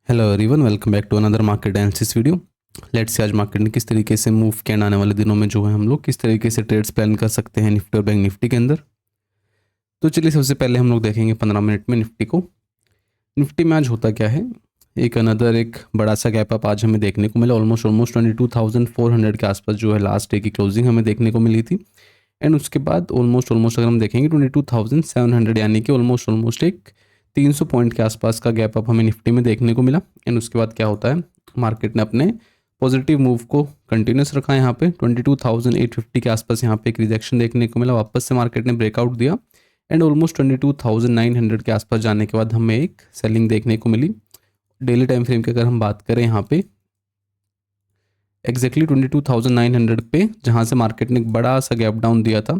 Hello everyone, welcome back to another market analysis video. Let's say आज market ने किस तरीके से मूव किया, आने वाले दिनों में जो है हम लोग किस तरीके से ट्रेड्स प्लान कर सकते हैं निफ्टी और बैंक निफ्टी के अंदर। तो चलिए सबसे पहले हम लोग देखेंगे 15 मिनट में निफ्टी को। निफ्टी में आज होता क्या है, एक बड़ा सा गैप अप आज हमें देखने को मिला। ऑलमोस्ट 22,400 के आसपास जो है लास्ट डे की क्लोजिंग हमें देखने को मिली थी। एंड उसके बाद ऑलमोस्ट अगर हम देखेंगे 22,700 यानी कि ऑलमोस्ट एक 300 पॉइंट के आसपास का गैप अप हमें निफ्टी में देखने को मिला। एंड उसके बाद क्या होता है, मार्केट ने अपने पॉजिटिव मूव को कंटिन्यूस रखा। यहाँ पे 22,850 के आसपास यहाँ पे एक रिजेक्शन देखने को मिला, वापस से मार्केट ने ब्रेकआउट दिया। एंड ऑलमोस्ट 22,900 के आसपास जाने के बाद हमें एक सेलिंग देखने को मिली। डेली टाइम फ्रेम की अगर हम बात करें, यहाँ पे एग्जैक्टली 22,900 पे जहाँ से मार्केट ने एक बड़ा सा गैप डाउन दिया था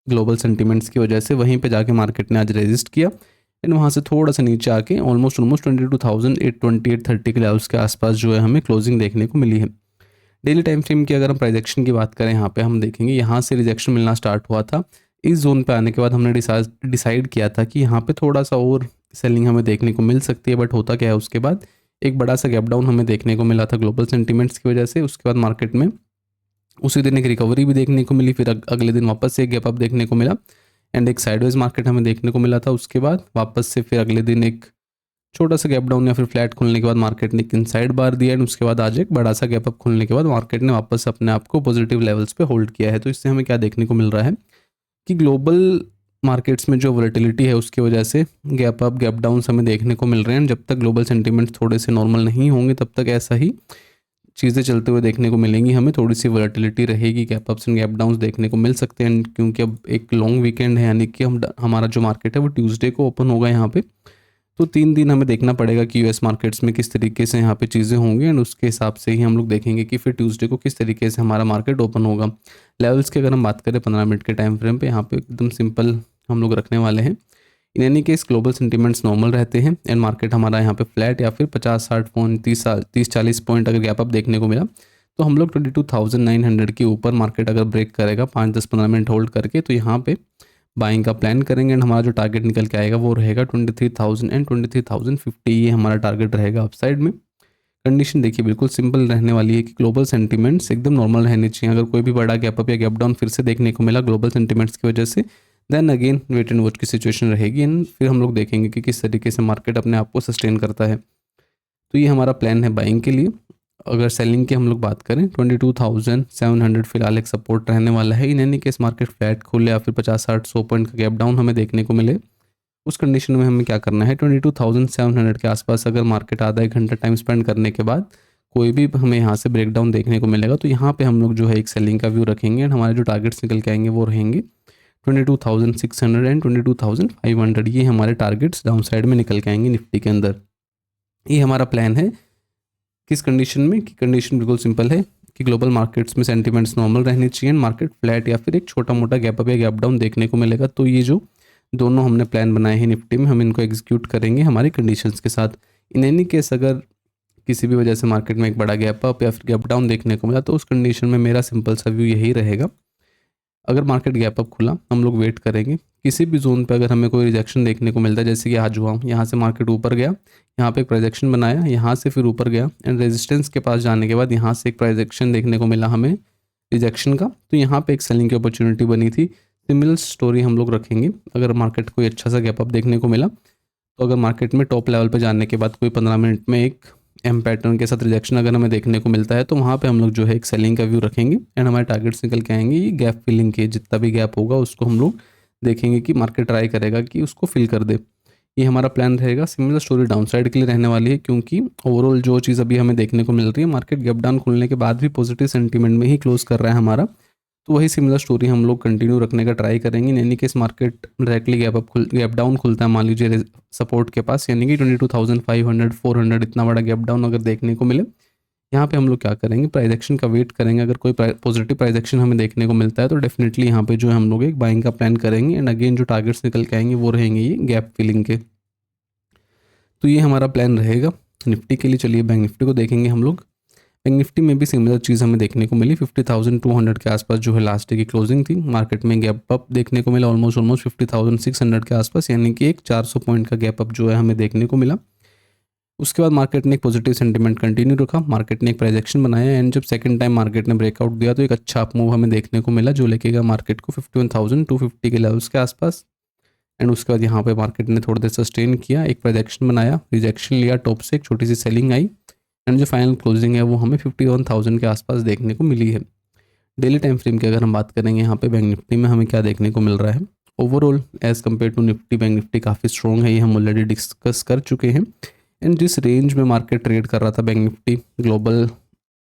ग्लोबल सेंटिमेंट्स की वजह से, वहीं पे जाके मार्केट ने आज रेजिस्ट किया। एंड वहाँ से थोड़ा सा नीचे आके ऑलमोस्ट 22,820-830 के लेवल्स के आसपास जो है हमें क्लोजिंग देखने को मिली है। डेली टाइम फ्रेम की अगर हम प्राइजेक्शन की बात करें, यहाँ पे हम देखेंगे यहाँ से रिजेक्शन मिलना स्टार्ट हुआ था। इस जोन पे आने के बाद हमने डिसाइड किया था कि यहाँ पे थोड़ा सा और सेलिंग हमें देखने को मिल सकती है। बट होता क्या है, उसके बाद एक बड़ा सा गैप डाउन हमें देखने को मिला था ग्लोबल सेंटिमेंट्स की वजह से। उसके बाद मार्केट में उसी दिन एक रिकवरी भी देखने को मिली, फिर अगले दिन वापस से एक गैप अप देखने को मिला। एंड एक साइडवेज मार्केट हमें देखने को मिला था। उसके बाद वापस से फिर अगले दिन एक छोटा सा गैप डाउन या फिर फ्लैट खुलने के बाद मार्केट ने एक इनसाइड बार दिया। एंड उसके बाद आज एक बड़ा सा गैप अप खुलने के बाद मार्केट ने वापस अपने आप को पॉजिटिव लेवल्स पे होल्ड किया है। तो इससे हमें क्या देखने को मिल रहा है कि ग्लोबल मार्केट्स में जो वोलेटिलिटी है उसकी वजह से गैप अप गैप डाउन हमें देखने को मिल रहे हैं। जब तक ग्लोबल सेंटिमेंट्स थोड़े से नॉर्मल नहीं होंगे तब तक ऐसा ही चीज़ें चलते हुए देखने को मिलेंगी। हमें थोड़ी सी वोलेटिलिटी रहेगी, gap ups and gap downs देखने को मिल सकते हैं। क्योंकि अब एक लॉन्ग वीकेंड है, यानी कि हमारा जो मार्केट है वो ट्यूसडे को ओपन होगा यहाँ पे। तो 3 दिन हमें देखना पड़ेगा कि यूएस मार्केट्स में किस तरीके से यहाँ पे चीज़ें होंगी। एंड उसके हिसाब से ही हम लोग देखेंगे कि फिर ट्यूसडे को किस तरीके से हमारा मार्केट ओपन होगा। लेवल्स की अगर हम बात करें 15 मिनट के टाइम फ्रेम पे, यहाँ पे एकदम सिंपल हम लोग रखने वाले हैं। In any case global sentiments normal रहते हैं एंड मार्केट हमारा यहाँ पे फ्लैट या फिर 50-60 पॉइंट 30-40 पॉइंट अगर गैप अप देखने को मिला तो हम लोग 22,900 के ऊपर मार्केट अगर ब्रेक करेगा 5-10-15 मिनट होल्ड करके, तो यहाँ पे बाइंग का प्लान करेंगे। एंड हमारा जो टारगेट निकल के आएगा वो रहेगा 23,000 एंड 23,050। ये हमारा टारगेट रहेगा अपसाइड में। कंडीशन देखिए बिल्कुल सिंपल रहने वाली है कि ग्लोबल सेंटिमेंट्स एकदम नॉर्मल रहने चाहिए। अगर कोई भी बड़ा गैप अप या गैप डाउन फिर से देखने को मिला ग्लोबल सेंटिमेंट्स की वजह से, then again wait and watch की सिचुएशन रहेगी। एंड फिर हम लोग देखेंगे कि किस तरीके से मार्केट अपने आप को सस्टेन करता है। तो ये हमारा प्लान है बाइंग के लिए। अगर सेलिंग की हम लोग बात करें 22,700 फिलहाल एक सपोर्ट रहने वाला है। In any case market flat खोले या फिर 50-60-100 पॉइंट का गैप डाउन हमें देखने को मिले, उस कंडीशन में हमें क्या करना है, 22,700 के आसपास अगर मार्केट आधा एक घंटा टाइम स्पेंड करने के बाद कोई भी हमें यहाँ से ब्रेकडाउन देखने को मिलेगा तो यहाँ पे हम लोग जो है एक सेलिंग का व्यू रखेंगे। एंड हमारे जो टारगेट्स निकल के आएंगे वो रहेंगे 22,600 एंड 22,500। ये हमारे टारगेट्स डाउन साइड में निकल के आएंगे निफ्टी के अंदर। ये हमारा प्लान है। किस कंडीशन में, कि कंडीशन बिल्कुल सिंपल है कि ग्लोबल मार्केट्स में सेंटिमेंट्स नॉर्मल रहनी चाहिए, मार्केट फ्लैट या फिर एक छोटा मोटा गैप अप या गैप डाउन देखने को मिलेगा। तो ये जो दोनों हमने प्लान बनाए हैं निफ्टी में, हम इनको एग्जीक्यूट करेंगे हमारी कंडीशंस के साथ। इन एनी केस अगर किसी भी वजह से मार्केट में एक बड़ा गैप अप या फिर गैप डाउन देखने को मिला तो उस कंडीशन में मेरा सिंपल सा व्यू यही रहेगा, अगर मार्केट गैप अप खुला हम लोग वेट करेंगे। किसी भी जोन पे अगर हमें कोई रिजेक्शन देखने को मिलता है, जैसे कि आज हुआ, यहाँ से मार्केट ऊपर गया, यहाँ पे एक प्रोजेक्शन बनाया, यहाँ से फिर ऊपर गया एंड रेजिस्टेंस के पास जाने के बाद यहाँ से एक प्रोजेक्शन देखने को मिला हमें रिजेक्शन का, तो यहाँ पे एक सेलिंग की अपॉर्चुनिटी बनी थी। सिमिलर स्टोरी हम लोग रखेंगे। अगर मार्केट कोई अच्छा सा गैप अप देखने को मिला तो अगर मार्केट में टॉप लेवल पे जाने के बाद कोई 15 मिनट में एक एम पैटर्न के साथ रिजेक्शन अगर हमें देखने को मिलता है तो वहाँ पे हम लोग जो है एक सेलिंग का व्यू रखेंगे। एंड हमारे टारगेट्स निकल के आएंगे ये गैप फिलिंग के, जितना भी गैप होगा उसको हम लोग देखेंगे कि मार्केट ट्राई करेगा कि उसको फिल कर दे। ये हमारा प्लान रहेगा। सिमिलर स्टोरी डाउन साइड के लिए रहने वाली है, क्योंकि ओवरऑल जो चीज़ अभी हमें देखने को मिल रही है, मार्केट गैप डाउन खुलने के बाद भी पॉजिटिव सेंटीमेंट में ही क्लोज कर रहा है हमारा। तो वही सिमिलर स्टोरी हम लोग कंटिन्यू रखने का ट्राई करेंगे। यानी कि इस मार्केट डायरेक्टली गैप डाउन खुलता है, मान लीजिए सपोर्ट के पास, यानी कि 22,500 400 इतना बड़ा गैप डाउन अगर देखने को मिले, यहाँ पे हम लोग क्या करेंगे, प्राइस एक्शन का वेट करेंगे। अगर कोई पॉजिटिव प्राइस एक्शन हमें देखने को मिलता है तो डेफिनेटली यहाँ पे जो है हम लोग एक बाइंग का प्लान करेंगे। एंड अगेन जो टारगेट्स निकल के आएंगे वो रहेंगे ये गैप फिलिंग के। तो ये हमारा प्लान रहेगा निफ्टी के लिए। चलिए बैंक निफ्टी को देखेंगे हम लोग। बैंक निफ्टी में भी सिमिलर चीज़ हमें देखने को मिली। 50,200 के आसपास जो है लास्ट डे की क्लोजिंग थी। मार्केट में गैप अप देखने को मिला ऑलमोस्ट 50,600 के आसपास, यानी कि एक 400 पॉइंट का गैप अप जो है हमें देखने को मिला। उसके बाद मार्केट ने एक पॉजिटिव सेंटीमेंट कंटिन्यू रखा, मार्केट ने एक प्रोजेक्शन बनाया एंड जब सेकंड टाइम मार्केट ने ब्रेकआउट दिया तो एक अच्छा अप मूव हमें देखने को मिला जो लेके गया मार्केट को 51,250 के लेवल्स के आसपास। एंड उसके बाद यहाँ पे मार्केट ने थोड़ी देर सस्टेन किया, एक प्रोजेक्शन बनाया, रिजेक्शन लिया टॉप से, एक छोटी सी सेलिंग आई एंड जो फाइनल क्लोजिंग है वो हमें 51,000 के आसपास देखने को मिली है। डेली टाइम फ्रेम की अगर हम बात करेंगे यहाँ पे बैंक निफ्टी में हमें क्या देखने को मिल रहा है, overall as compared to Nifty Bank Nifty काफ़ी स्ट्रॉन्ग है, ये हम ऑलरेडी डिस्कस कर चुके हैं। एंड जिस रेंज में मार्केट ट्रेड कर रहा था बैंक निफ्टी ग्लोबल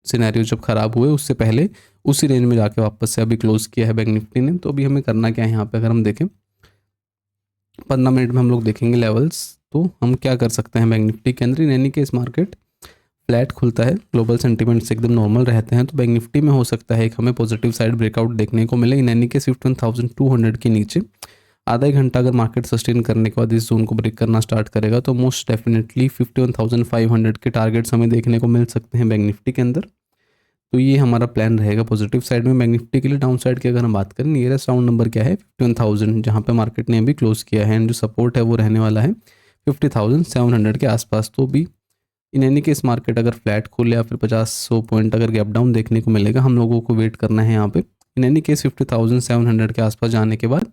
सिनेरियो जब खराब हुए उससे पहले उसी रेंज में जाके वापस से अभी क्लोज किया है बैंक निफ्टी ने। तो अभी हमें करना क्या है यहाँ पे, अगर हम देखें 15 मिनट में हम लोग देखेंगे लेवल्स, तो हम क्या कर सकते हैं बैंक निफ्टी के अंदर। In any case market flat खुलता है, ग्लोबल सेंटीमेंट्स एकदम नॉर्मल रहते हैं, तो बैंक निफ्टी में हो सकता है एक हमें पॉजिटिव साइड ब्रेकआउट देखने को मिले। इन एनी केस 51,200 के नीचे आधा एक घंटा अगर मार्केट सस्टेन करने के बाद इस जोन को ब्रेक करना स्टार्ट करेगा तो मोस्ट डेफिनेटली 51,500 के टारगेट्स हमें देखने को मिल सकते हैं बैंक निफ्टी के अंदर। तो ये हमारा प्लान रहेगा पॉजिटिव साइड में बैंक निफ्टी के लिए। डाउन साइड की अगर हम बात करें, नियरेस्ट राउंड नंबर क्या है 51,000, जहाँ पे मार्केट ने अभी क्लोज किया है एंड जो सपोर्ट है वो रहने वाला है 50,700 के आसपास। तो भी इन एनी केस मार्केट अगर फ्लैट खोले या फिर 50-100 पॉइंट अगर गैप डाउन देखने को मिलेगा, हम लोगों को वेट करना है यहाँ पे। इन एनी केस 50,700 के आसपास जाने के बाद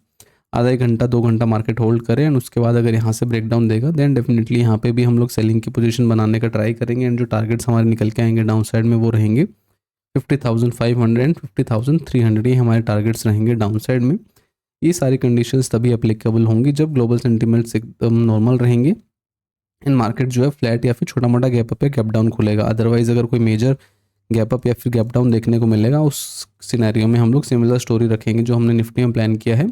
आधा एक घंटा 2 घंटा मार्केट होल्ड करें एंड उसके बाद अगर यहाँ से ब्रेक डाउन देगा देन डेफिनेटली यहाँ पे भी हम लोग सेलिंग की पोजीशन बनाने का ट्राई करेंगे एंड जो टारगेट्स हमारे निकल के आएंगे डाउन साइड में वो रहेंगे 50,500 एंड 50,300, ये हमारे टारगेट्स रहेंगे डाउन साइड में। ये सारी कंडीशंस तभी अप्लीकेबल होंगी जब ग्लोबल सेंटीमेंट्स एकदम नॉर्मल रहेंगे एंड मार्केट जो है फ्लैट या फिर छोटा मोटा गैप अप या गैप डाउन खुलेगा। अदरवाइज अगर कोई मेजर गैप अप या फिर गैप डाउन देखने को मिलेगा उस सिनेरियो में हम लोग सिमिलर स्टोरी रखेंगे जो हमने निफ्टी में प्लान किया है।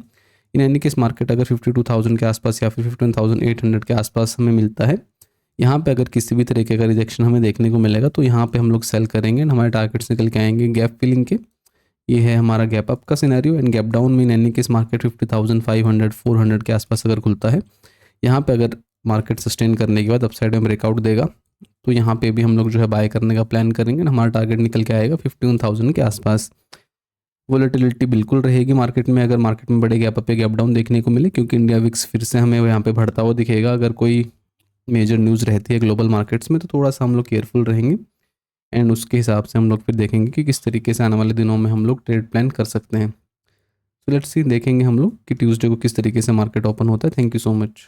इन एनी केस मार्केट अगर 52,000 के आसपास या फिर 51,800 के आसपास हमें मिलता है, यहाँ पे अगर किसी भी तरीके का रिजेक्शन हमें देखने को मिलेगा तो यहाँ पे हम लोग सेल करेंगे एंड हमारे टारगेट्स निकल के आएंगे गैप फिलिंग के। ये है हमारा गैप अप का सिनेरियो एंड गैप डाउन में इन एनी केस मार्केट 50,500 400 के आसपास अगर खुलता है, यहाँ पे अगर मार्केट सस्टेन करने के बाद अपसाइड में ब्रेकआउट देगा तो यहाँ पे भी हम लोग जो है बाय करने का प्लान करेंगे। हमारा टारगेट निकल के आएगा 51,000 के आसपास। वोलेटिलिटी बिल्कुल रहेगी मार्केट में अगर मार्केट में बड़े गैप अप या गैप डाउन देखने को मिले, क्योंकि इंडिया विक्स फिर से हमें यहाँ पे बढ़ता हुआ दिखेगा। अगर कोई मेजर न्यूज़ रहती है ग्लोबल मार्केट्स में तो थोड़ा सा हम लोग केयरफुल रहेंगे एंड उसके हिसाब से हम लोग फिर देखेंगे कि किस तरीके से आने वाले दिनों में हम लोग ट्रेड प्लान कर सकते हैं। तो लेट्स सी, देखेंगे हम लोग कि ट्यूसडे को किस तरीके से मार्केट ओपन होता है। Thank you so much.